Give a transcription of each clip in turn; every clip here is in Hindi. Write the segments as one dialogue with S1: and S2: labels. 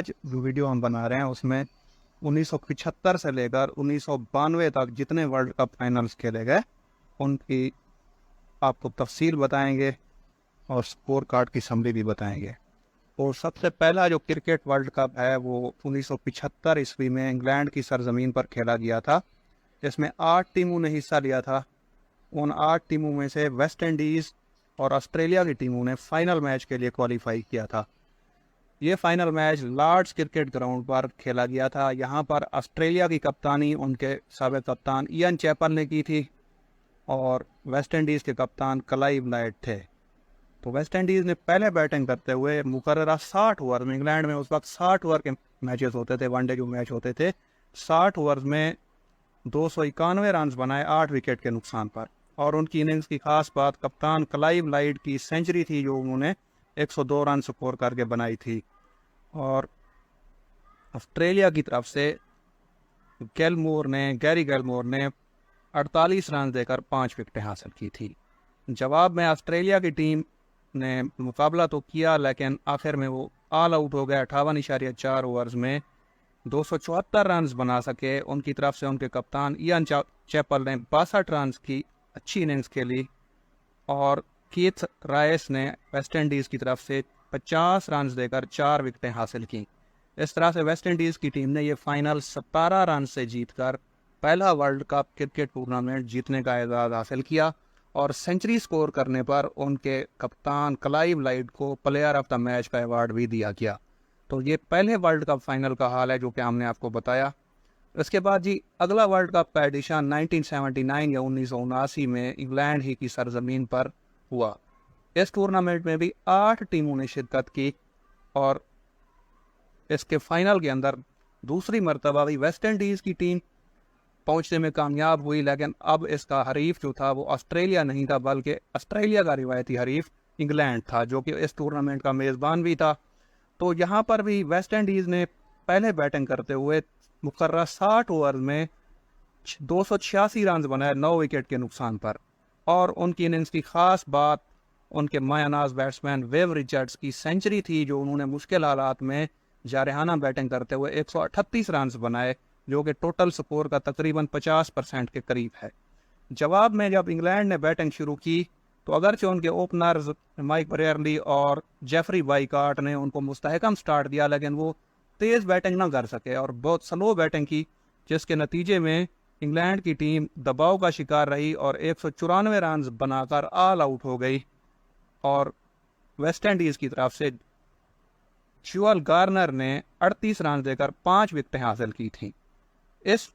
S1: आज जो वीडियो हम बना रहे हैं उसमें 1975 से लेकर 1992 तक जितने वर्ल्ड कप फाइनल्स खेले गए उनकी आपको तफसील बताएंगे और स्कोर कार्ड की समरी भी बताएंगे। और सबसे पहला जो क्रिकेट वर्ल्ड कप है वो 1975 ईस्वी में इंग्लैंड की सरजमीन पर खेला गया था, जिसमें 8 टीमों ने हिस्सा लिया था। उन 8 टीमों में से वेस्ट इंडीज़ और ऑस्ट्रेलिया की टीमों ने फाइनल मैच के लिए क्वालिफाई किया था। ये final match Lord's cricket ground पर खेला गया था। यहाँ पर ऑस्ट्रेलिया की कप्तानी उनके साबिक कप्तान इयन चैपल ने की थी और वेस्ट इंडीज़ के कप्तान क्लाइव लाइड थे। तो वेस्ट इंडीज़ ने पहले बैटिंग करते हुए मुकर्ररा 60 ओवर में, इंग्लैंड में उस वक्त 60 ओवर के मैचेस होते थे, वनडे जो मैच होते थे, 60 ओवर में 291 रन बनाए 8 विकेट के नुकसान पर। और उनकी इनिंग्स की खास बात कप्तान क्लाइव लाइड की सेंचुरी थी जो उन्होंने 102 रन स्कोर करके बनाई थी। और ऑस्ट्रेलिया की तरफ से गैरी गैलमोर ने 48 रन देकर 5 विकेटें हासिल की थी। जवाब में ऑस्ट्रेलिया की टीम ने मुकाबला तो किया, लेकिन आखिर में वो ऑल आउट हो गया। 58.4 ओवर्स में 274 रन बना सके। उनकी तरफ से उनके कप्तान इयन चैपल ने 62 रन की अच्छी इनिंग्स खेली और कीथ राइस ने वेस्ट इंडीज़ की तरफ से 50 रन देकर 4 विकेटें हासिल की। इस तरह से वेस्ट इंडीज़ की टीम ने यह फाइनल 17 रन से जीतकर पहला वर्ल्ड कप क्रिकेट टूर्नामेंट जीतने का एजाज़ हासिल किया और सेंचुरी स्कोर करने पर उनके कप्तान क्लाइव लाइड को प्लेयर ऑफ द मैच का अवार्ड भी दिया गया। तो ये पहले वर्ल्ड कप फाइनल का हाल है जो कि हमने आपको बताया। इसके बाद जी अगला वर्ल्ड कप का एडिशन 1979 या 1979 में इंग्लैंड ही की सरजमीन पर हुआ। इस टूर्नामेंट में भी 8 टीमों ने शिरकत की और इसके फाइनल के अंदर दूसरी मरतबा भी वेस्ट इंडीज़ की टीम पहुंचने में कामयाब हुई, लेकिन अब इसका हरीफ जो था वो ऑस्ट्रेलिया नहीं था, बल्कि ऑस्ट्रेलिया का रिवायती हरीफ इंग्लैंड था जो कि इस टूर्नामेंट का मेज़बान भी था। तो यहाँ पर भी वेस्ट इंडीज़ ने पहले बैटिंग करते हुए मुकर्रर 60 ओवर में 286 रन बनाए 9 विकेट के नुकसान पर। और उनकी इनिंग्स की खास बात उनके मायानाज बैट्समैन वेव रिचर्ड्स की सेंचुरी थी जो उन्होंने मुश्किल हालात में जारहाना बैटिंग करते हुए 138 रन बनाए, जो कि टोटल स्कोर का तकरीबन 50% के करीब है। जवाब में जब इंग्लैंड ने बैटिंग शुरू की तो अगरचे उनके ओपनर्स माइक ब्रेयरली और जेफरी बाइकाट ने उनको मुस्तहकम स्टार्ट दिया, लेकिन वो तेज़ बैटिंग ना कर सके और बहुत स्लो बैटिंग की, जिसके नतीजे में इंग्लैंड की टीम दबाव का शिकार रही और 194 रन बनाकर ऑल आउट हो गई। और वेस्ट इंडीज़ की तरफ से ज्यूअल गार्नर ने 38 रन देकर 5 विकेटें हासिल की थी। इस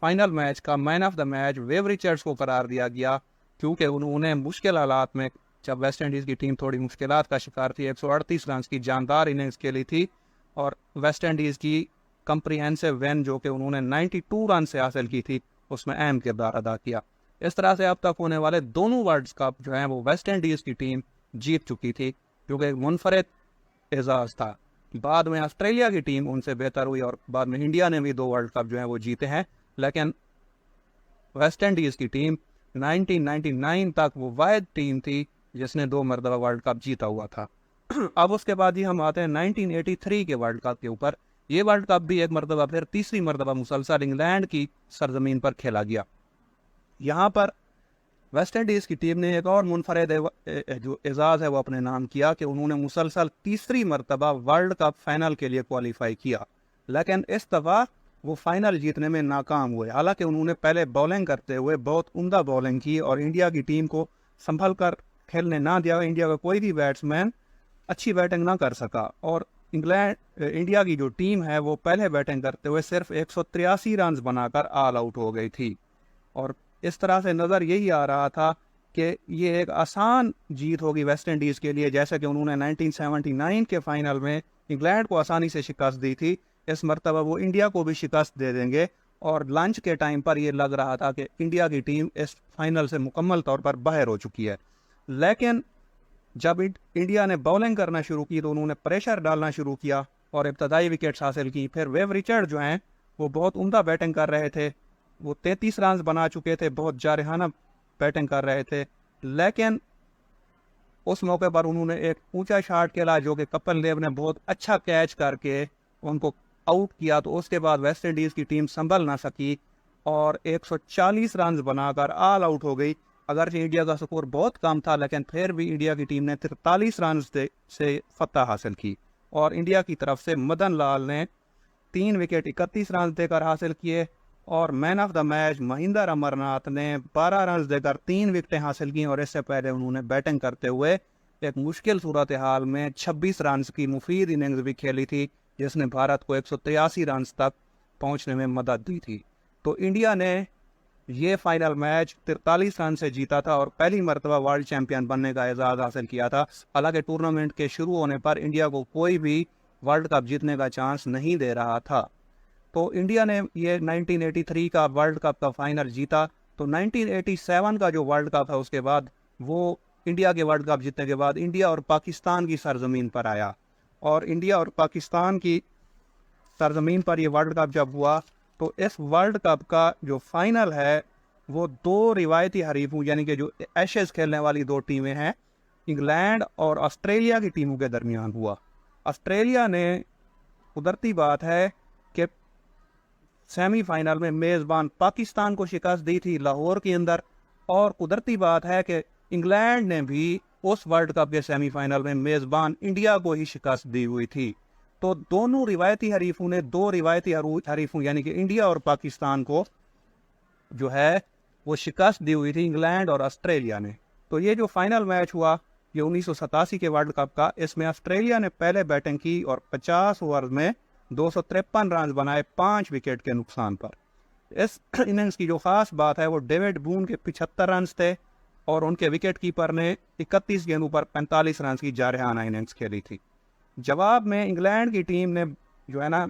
S1: फाइनल मैच का man of the match wave Richards को करार दिया गया, क्योंकि उन्होंने मुश्किल हालात में, जब वेस्ट इंडीज़ की टीम थोड़ी मुश्किलात का शिकार थी, 138 रन की जानदार इनिंग्स खेली थी और वेस्ट इंडीज़ की कंप्रीहेंसिव विन जो कि उन्होंने 92 रन से हासिल की थी उसमें अहम किरदार अदा किया। इस तरह से अब तक होने वाले दोनों वर्ल्ड कप जो हैं वो वेस्ट इंडीज़ की टीम जीत चुकी थी, जो कि एक मुनफरद एजाज़ था। बाद में ऑस्ट्रेलिया की टीम उनसे बेहतर हुई और बाद में इंडिया ने भी 2 वर्ल्ड कप जो हैं वो जीते हैं, लेकिन वेस्ट इंडीज़ की टीम 1999 तक वो वाहिद टीम थी जिसने 2 मरतबा वर्ल्ड कप जीता हुआ था। अब उसके बाद ही हम आते हैं 1983 के वर्ल्ड कप के ऊपर। ये वर्ल्ड कप भी एक मरतबा फिर तीसरी मरतबा मुसलसल इंग्लैंड की सरजमीन पर खेला गया। यहाँ पर वेस्ट इंडीज़ की टीम ने एक और मुनफरद जो एजाज़ है वो अपने नाम किया कि उन्होंने मुसलसल तीसरी मरतबा वर्ल्ड कप फाइनल के लिए क्वालिफाई किया, लेकिन इस दफ़ा वो फाइनल जीतने में नाकाम हुए। हालांकि उन्होंने पहले बॉलिंग करते हुए बहुत उम्दा बॉलिंग की और इंडिया की टीम को संभल कर खेलने ना दिया। इंडिया का कोई भी बैट्समैन अच्छी बैटिंग ना कर सका और इंडिया की जो टीम है वो पहले बैटिंग करते हुए सिर्फ 183 रन बनाकर ऑल आउट हो गई थी। और इस तरह से नज़र यही आ रहा था कि ये एक आसान जीत होगी वेस्ट इंडीज़ के लिए, जैसे कि उन्होंने 1979 के फाइनल में इंग्लैंड को आसानी से शिकस्त दी थी। इस मरतबा वो इंडिया को भी शिकस्त दे देंगे और लंच के टाइम पर ये लग रहा था कि इंडिया की टीम इस फाइनल से मुकम्मल तौर पर बाहर हो चुकी है। लेकिन जब इंडिया ने बॉलिंग करना शुरू की तो उन्होंने प्रेशर डालना शुरू किया और इब्तदाई विकेट्स हासिल की। फिर वेव रिचर्ड जो हैं वो बहुत उम्दा बैटिंग कर रहे थे, वो 33 रन बना चुके थे, बहुत जारहाना बैटिंग कर रहे थे, लेकिन उस मौके पर उन्होंने एक ऊंचा शॉट खेला जो कि कपिल देव ने बहुत अच्छा कैच करके उनको आउट किया, तो उसके बाद वेस्ट इंडीज़ की टीम संभल ना सकी और 140 रन बनाकर ऑल आउट हो गई। अगरचे इंडिया का स्कोर बहुत कम था, लेकिन फिर भी इंडिया की टीम ने 43 रन से फतह हासिल की। और इंडिया की तरफ से मदन लाल ने 3 विकेट 31 रन देकर हासिल किए और man of the match Mahendra Amarnath ने 12 रन देकर 3 विकेटें हासिल की। और इससे पहले उन्होंने बैटिंग करते हुए एक मुश्किल सूरत हाल में 26 रन की मुफीद इनिंग्स भी खेली थी, जिसने भारत को 183 रन तक पहुंचने में मदद दी थी। तो इंडिया ने ये फाइनल मैच 43 रन से जीता था और पहली मरतबा वर्ल्ड चैंपियन बनने का एजाज हासिल किया था। हालांकि टूर्नामेंट के शुरू होने पर इंडिया को कोई भी वर्ल्ड कप जीतने का चांस नहीं दे रहा था। तो इंडिया ने ये 1983 का वर्ल्ड कप का फाइनल जीता। तो 1987 का जो वर्ल्ड कप है उसके बाद वो इंडिया के वर्ल्ड कप जीतने के बाद इंडिया और पाकिस्तान की सरजमीन पर आया। और इंडिया और पाकिस्तान की सरजमीन पर ये वर्ल्ड कप जब हुआ तो इस वर्ल्ड कप का जो फाइनल है वो दो रिवायती हरीफों यानी कि जो एशेज खेलने वाली दो टीमें हैं, इंग्लैंड और ऑस्ट्रेलिया की टीमों के दरमियान हुआ। ऑस्ट्रेलिया ने, कुदरती बात है कि सेमीफाइनल में मेज़बान पाकिस्तान को शिकस्त दी थी लाहौर के अंदर, और कुदरती बात है कि इंग्लैंड ने भी उस वर्ल्ड कप के सेमीफाइनल में मेज़बान इंडिया को ही शिकस्त दी हुई थी। तो दोनों रिवायती हरीफों ने दो रिवायती हरीफों यानी कि इंडिया और पाकिस्तान को जो है वो शिकस्त दी हुई थी, इंग्लैंड और ऑस्ट्रेलिया ने। तो ये जो फाइनल मैच हुआ ये 1987 के वर्ल्ड कप का, इसमें ऑस्ट्रेलिया ने पहले बैटिंग की और 50 ओवर में 253 रन बनाए 5 विकेट के नुकसान पर। इस इनिंग्स की जो खास बात है वो डेविड बून के 75 रन थे और उनके विकेट कीपर ने 31 गेंदों पर 45 रन की जारहाना इनिंग्स खेली थी। जवाब में इंग्लैंड की टीम ने जो है ना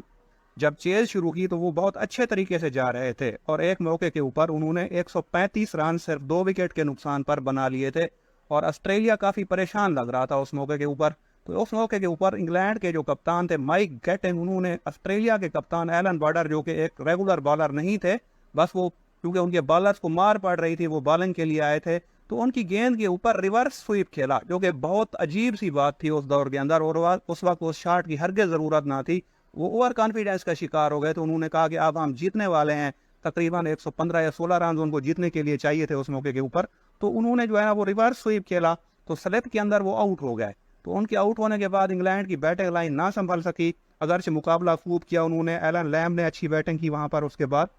S1: जब चेज शुरू की तो वो बहुत अच्छे तरीके से जा रहे थे और एक मौके के ऊपर उन्होंने 135 रन सिर्फ 2 विकेट के नुकसान पर बना लिए थे और ऑस्ट्रेलिया काफ़ी परेशान लग रहा था उस मौके के ऊपर। तो उस मौके के ऊपर इंग्लैंड के जो कप्तान थे माइक गेटिंग, उन्होंने ऑस्ट्रेलिया के कप्तान एलन बॉर्डर जो कि एक रेगुलर बॉलर नहीं थे, बस वो क्योंकि उनके बॉलर्स को मार पड़ रही थी वो बॉलिंग के लिए आए थे, तो उनकी गेंद के ऊपर रिवर्स स्वीप खेला जो कि बहुत अजीब सी बात थी उस दौर के अंदर। और उस वक्त उस शॉट की हरगिज़ ज़रूरत ना थी, वो ओवर कॉन्फिडेंस का शिकार हो गए। तो उन्होंने कहा कि अब हम जीतने वाले हैं, तकरीबन 115 या 16 रन उनको जीतने के लिए चाहिए थे उस मौके के ऊपर। तो उन्होंने जो है ना वो रिवर्स स्वीप खेला तो स्लिप के अंदर वो आउट हो गए। तो उनके आउट होने के बाद इंग्लैंड की बैटिंग लाइन ना संभल सकी, अगरचे मुकाबला खूब किया उन्होंने, एलन लैम ने अच्छी बैटिंग की वहाँ पर उसके बाद,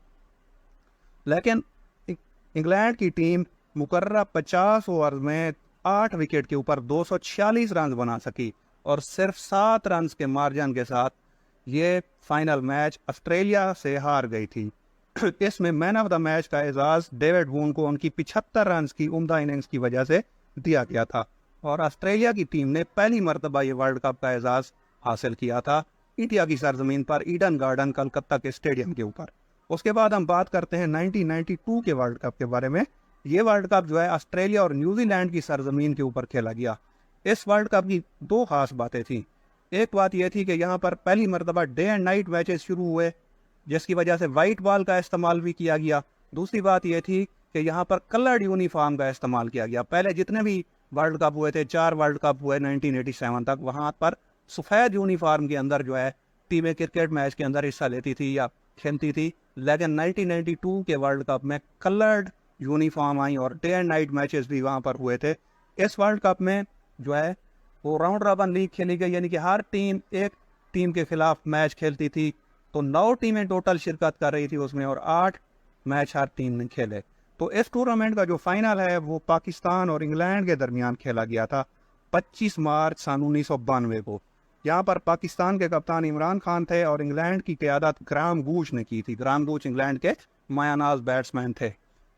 S1: लेकिन इंग्लैंड की टीम मुकर्रर 50 ओवर में 8 विकेट के ऊपर 246 रन बना सकी और सिर्फ 7 रन के मार्जिन के साथ ये फाइनल मैच ऑस्ट्रेलिया से हार गई थी। इसमें मैन ऑफ द मैच का एजाज डेविड वून को उनकी 75 रन की उम्दा इनिंग्स की वजह से दिया गया था और ऑस्ट्रेलिया की टीम ने पहली मरतबा ये वर्ल्ड कप का एजाज हासिल किया था इंडिया की सरजमीन पर ईडन गार्डन कलकत्ता के स्टेडियम के ऊपर। उसके बाद हम बात करते हैं 1992 के वर्ल्ड कप के बारे में। ये वर्ल्ड कप जो है ऑस्ट्रेलिया और न्यूजीलैंड की सरजमीन के ऊपर खेला गया। इस वर्ल्ड कप की दो खास बातें थी। एक बात यह थी कि यहाँ पर पहली मरतबा डे एंड नाइट मैचेस शुरू हुए जिसकी वजह से वाइट बॉल का इस्तेमाल भी किया गया। दूसरी बात यह थी कि यहाँ पर कलर्ड यूनिफॉर्म का इस्तेमाल किया गया। पहले जितने भी वर्ल्ड कप हुए थे, 4 वर्ल्ड कप हुए 1987 तक, वहाँ पर सफ़ेद यूनिफॉर्म के अंदर जो है टीमें क्रिकेट मैच के अंदर हिस्सा लेती थी या खेलती थी, लेकिन 1992 के वर्ल्ड कप में कलर्ड यूनिफॉर्म आई और डे एंड नाइट मैचेस भी वहाँ पर हुए थे। इस वर्ल्ड कप में जो है वो राउंड रॉबिन लीग खेली गई, यानी कि हर टीम एक टीम के खिलाफ मैच खेलती थी। तो 9 टीमें टोटल शिरकत कर रही थी उसमें और 8 मैच हर टीम ने खेले। तो इस टूर्नामेंट का जो फाइनल है वो पाकिस्तान और इंग्लैंड के दरमियान खेला गया था 25 मार्च सन 1992 को। यहाँ पर पाकिस्तान के कप्तान इमरान खान थे और इंग्लैंड की क़यादत ग्राहम गूच ने की थी। ग्राहम गूच इंग्लैंड के मायानाज बैट्समैन थे।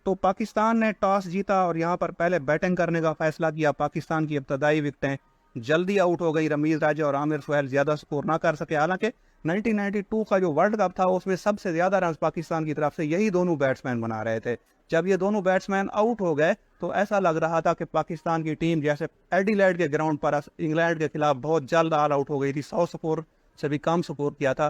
S1: तो पाकिस्तान ने टॉस जीता और यहाँ पर पहले बैटिंग करने का फैसला किया। पाकिस्तान की इब्तदाई विकेटें जल्दी आउट हो गई, रमीज राजा और आमिर सुहैल ज़्यादा स्कोर ना कर सके। हालांकि 1992 का जो वर्ल्ड कप था उसमें सबसे ज़्यादा रन पाकिस्तान की तरफ से यही दोनों बैट्समैन बना रहे थे। जब ये दोनों बैट्समैन आउट हो गए तो ऐसा लग रहा था कि पाकिस्तान की टीम जैसे एडिलेड के ग्राउंड पर इंग्लैंड के खिलाफ बहुत जल्द ऑल आउट हो गई थी, 100 स्कोर से भी कम स्कोर किया था।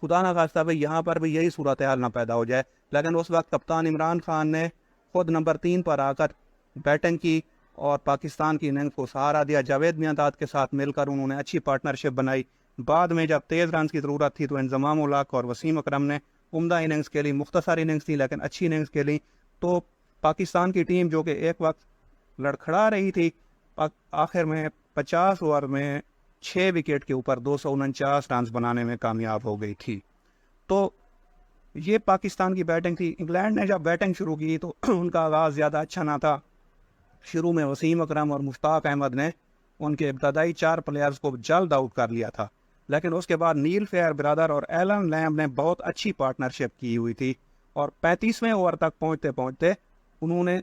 S1: खुदा ना खास्ता भाई यहाँ पर भी यही सूरत हाल ना पैदा हो जाए। लेकिन उस वक्त कप्तान इमरान खान ने खुद नंबर 3 पर आकर बैटिंग की और पाकिस्तान की इनिंग्स को सहारा दिया। जावेद मियांदाद के साथ मिलकर उन्होंने अच्छी पार्टनरशिप बनाई। बाद में जब तेज़ रन की ज़रूरत थी तो इंज़माम उल हक और वसीम अकरम ने उम्दा इनिंग्स खेली, मुख्तसर इनिंग्स थी लेकिन अच्छी इनिंग्स खेली। तो पाकिस्तान की टीम जो कि एक वक्त लड़खड़ा रही थी, आखिर में 50 ओवर में 6 विकेट के ऊपर 249 रन बनाने में कामयाब हो गई थी। तो ये पाकिस्तान की बैटिंग थी। इंग्लैंड ने जब बैटिंग शुरू की तो उनका आगाज़ ज़्यादा अच्छा ना था। शुरू में वसीम अकरम और मुश्ताक अहमद ने उनके इब्तदाई 4 प्लेयर्स को जल्द आउट कर लिया था, लेकिन उसके बाद नील फेयर ब्रदर और एलन लैम्ब ने बहुत अच्छी पार्टनरशिप की हुई थी और 35वें ओवर तक पहुंचते पहुंचते उन्होंने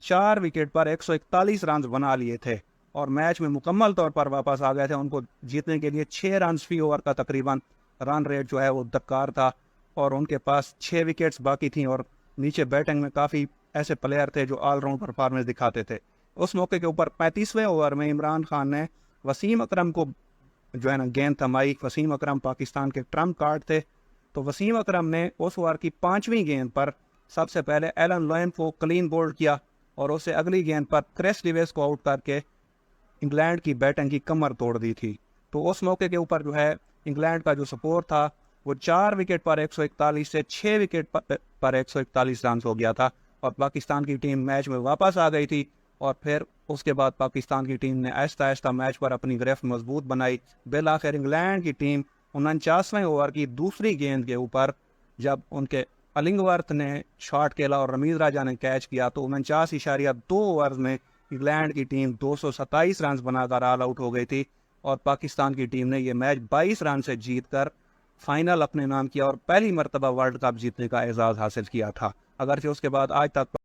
S1: 4 विकेट पर 141 रन बना लिए थे और मैच में मुकम्मल तौर पर वापस आ गए थे। उनको जीतने के लिए 6 रन फी ओवर का तकरीबन रन रेट जो है वो दरकार था और उनके पास 6 विकेट्स बाकी थी और नीचे बैटिंग में काफ़ी ऐसे प्लेयर थे जो ऑलराउंड परफॉर्मेंस दिखाते थे। उस मौके के ऊपर 35वें ओवर में इमरान खान ने वसीम अकरम को जो है ना गेंद थमाई। वसीम अकरम पाकिस्तान के ट्रम्प कार्ड थे, तो वसीम अकरम ने उस ओवर की 5वीं गेंद पर सबसे पहले एलन लॉयन को क्लीन बोल्ड किया और उससे अगली गेंद पर क्रिस लिविस को आउट करके इंग्लैंड की बैटिंग की कमर तोड़ दी थी। तो उस मौके के ऊपर जो है इंग्लैंड का जो स्कोर था वो 4 विकेट पर 141 से 6 विकेट पर 141 रन हो गया था और पाकिस्तान की टीम मैच में वापस आ गई थी। और फिर उसके बाद पाकिस्तान की टीम ने आहिस्ता आहिस्ता मैच पर अपनी गिरफ्त मजबूत बनाई। बिल आखिर इंग्लैंड की टीम 49वें ओवर की दूसरी गेंद के ऊपर जब उनके अलिंगवर्थ ने शॉट खेला और रमीज राजा ने कैच किया तो 49.2 ओवर में इंग्लैंड की टीम 227 रन बनाकर ऑल आउट हो गई थी और पाकिस्तान की टीम ने यह मैच 22 रन से जीतकर फाइनल अपने नाम किया और पहली मरतबा वर्ल्ड कप जीतने का एजाज़ हासिल किया था। अगरचे उसके बाद आज तक